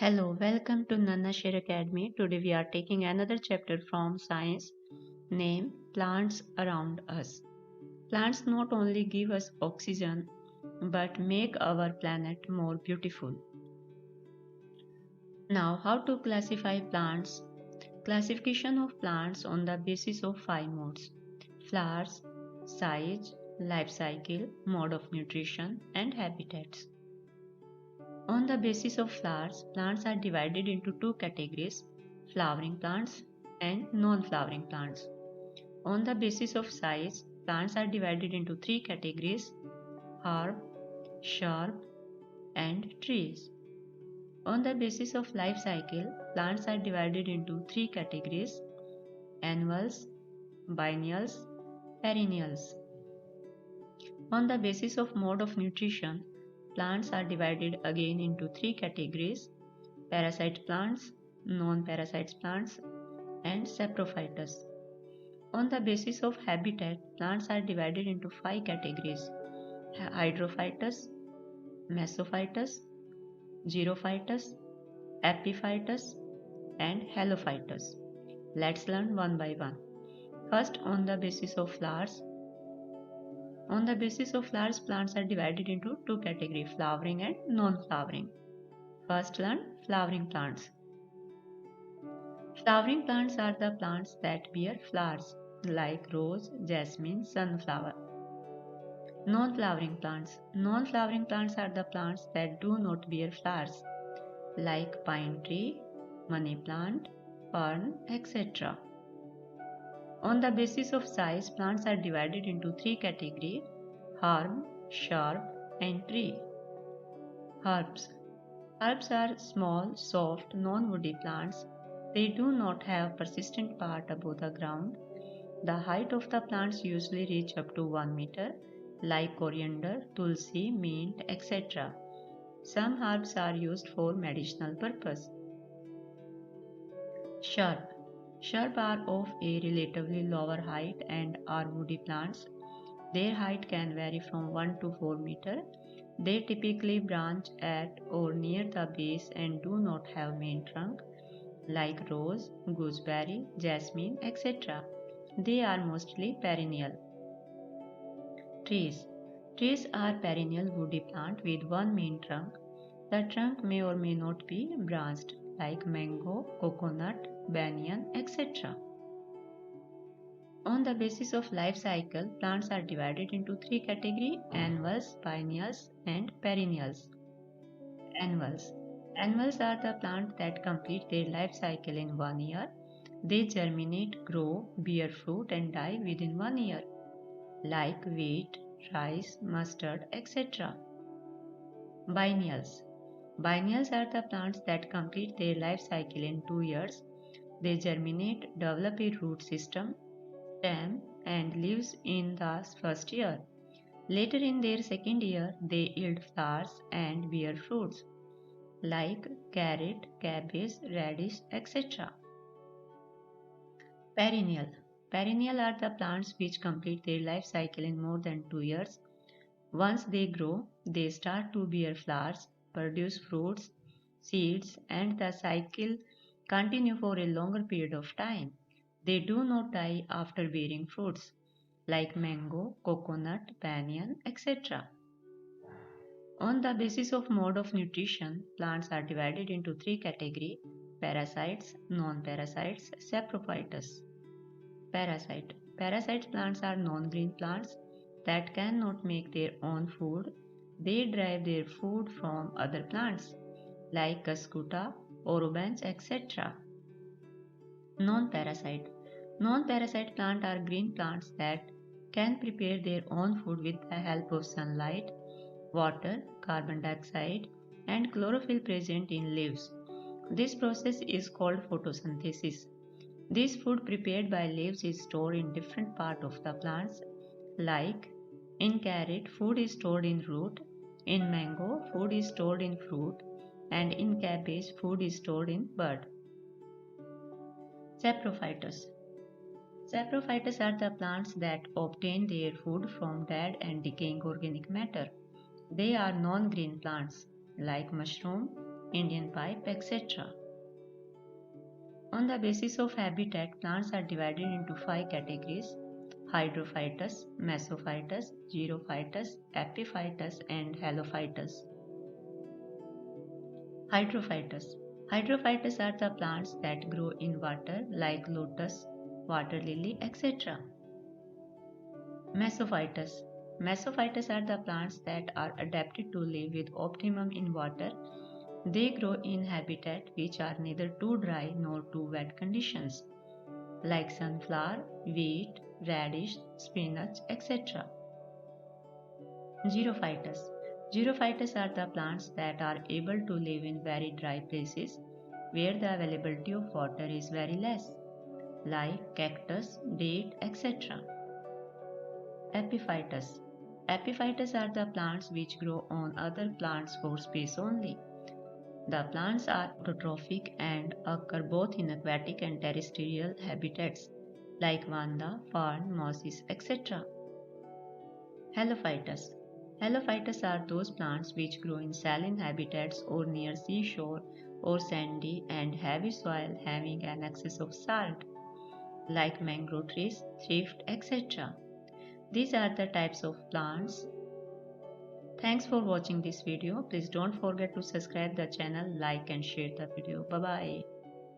Hello, welcome to Nana Share Academy. Today we are taking another chapter from science named Plants Around Us. Plants not only give us oxygen but make our planet more beautiful. Now, how to classify plants? Classification of plants on the basis of five modes: flowers, size, life cycle, mode of nutrition, and habitats. On the basis of flowers, plants are divided into two categories: flowering plants and non-flowering plants. On the basis of size, plants are divided into three categories: herb, shrub, and trees. On the basis of life cycle, plants are divided into three categories: annuals, biennials, perennials. On the basis of mode of nutrition, plants are divided again into three categories: parasite plants, non-parasite plants, and saprophytes. On the basis of habitat, plants are divided into five categories: hydrophytes, mesophytes, xerophytes, epiphytes, and halophytes. Let's learn one by one. First, on the basis of flowers. On the basis of flowers, plants are divided into two categories: flowering and non-flowering. First, learn flowering plants. Flowering plants are the plants that bear flowers, like rose, jasmine, sunflower. Non-flowering plants. Non-flowering plants are the plants that do not bear flowers, like pine tree, money plant, fern, etc. On the basis of size, plants are divided into three categories: herb, shrub, and tree. Herbs. Herbs are small, soft, non-woody plants. They do not have persistent part above the ground. The height of the plants usually reach up to 1 meter, like coriander, tulsi, mint, etc. Some herbs are used for medicinal purpose. Shrub. Shrub are of a relatively lower height and are woody plants. Their height can vary from 1 to 4 meter. They typically branch at or near the base and do not have main trunk, like rose, gooseberry, jasmine, etc. They are mostly perennial. Trees. Trees are perennial woody plant with one main trunk. The trunk may or may not be branched, like mango, coconut, banyan, etc. On the basis of life cycle, plants are divided into three categories: annuals, biennials, and perennials. Annuals. Annuals are the plants that complete their life cycle in 1 year. They germinate, grow, bear fruit, and die within 1 year, like wheat, rice, mustard, etc. Biennials. Biennials are the plants that complete their life cycle in 2 years. They germinate, develop a root system, stem, and leaves in the first year. Later in their second year, they yield flowers and bear fruits like carrot, cabbage, radish, etc. Perennial. Perennial are the plants which complete their life cycle in more than 2 years. Once they grow, they start to bear flowers, produce fruits, seeds, and the cycle continue for a longer period of time. They do not die after bearing fruits, like mango, coconut, banyan, etc. On the basis of mode of nutrition, plants are divided into three categories: parasites, non-parasites, saprophytes. Parasite. Parasite plants are non-green plants that cannot make their own food. They derive their food from other plants like cuscuta, orobanche, etc. Non-parasite. Non-parasite plants are green plants that can prepare their own food with the help of sunlight, water, carbon dioxide, and chlorophyll present in leaves. This process is called photosynthesis. This food prepared by leaves is stored in different parts of the plants, like in carrot, food is stored in root, in mango, food is stored in fruit, and in cabbage, food is stored in bud. Saprophytes. Saprophytes are the plants that obtain their food from dead and decaying organic matter. They are non-green plants like mushroom, Indian pipe, etc. On the basis of habitat, plants are divided into 5 categories: hydrophytes, mesophytes, xerophytes, epiphytes, and halophytes. Hydrophytes. Hydrophytes are the plants that grow in water like lotus, water lily, etc. Mesophytes. Mesophytes are the plants that are adapted to live with optimum in water. They grow in habitat which are neither too dry nor too wet conditions, like sunflower, wheat, radish, spinach, etc. Xerophytes. Xerophytes are the plants that are able to live in very dry places where the availability of water is very less, like cactus, date, etc. Epiphytes. Epiphytes are the plants which grow on other plants for space only. The plants are autotrophic and occur both in aquatic and terrestrial habitats like vanda, fern, mosses, etc. Halophytes. Halophytes are those plants which grow in saline habitats or near seashore or sandy and heavy soil having an excess of salt, like mangrove trees, thrift, etc. These are the types of plants. Thanks for watching this video. Please don't forget to subscribe the channel, like and share the video. Bye bye.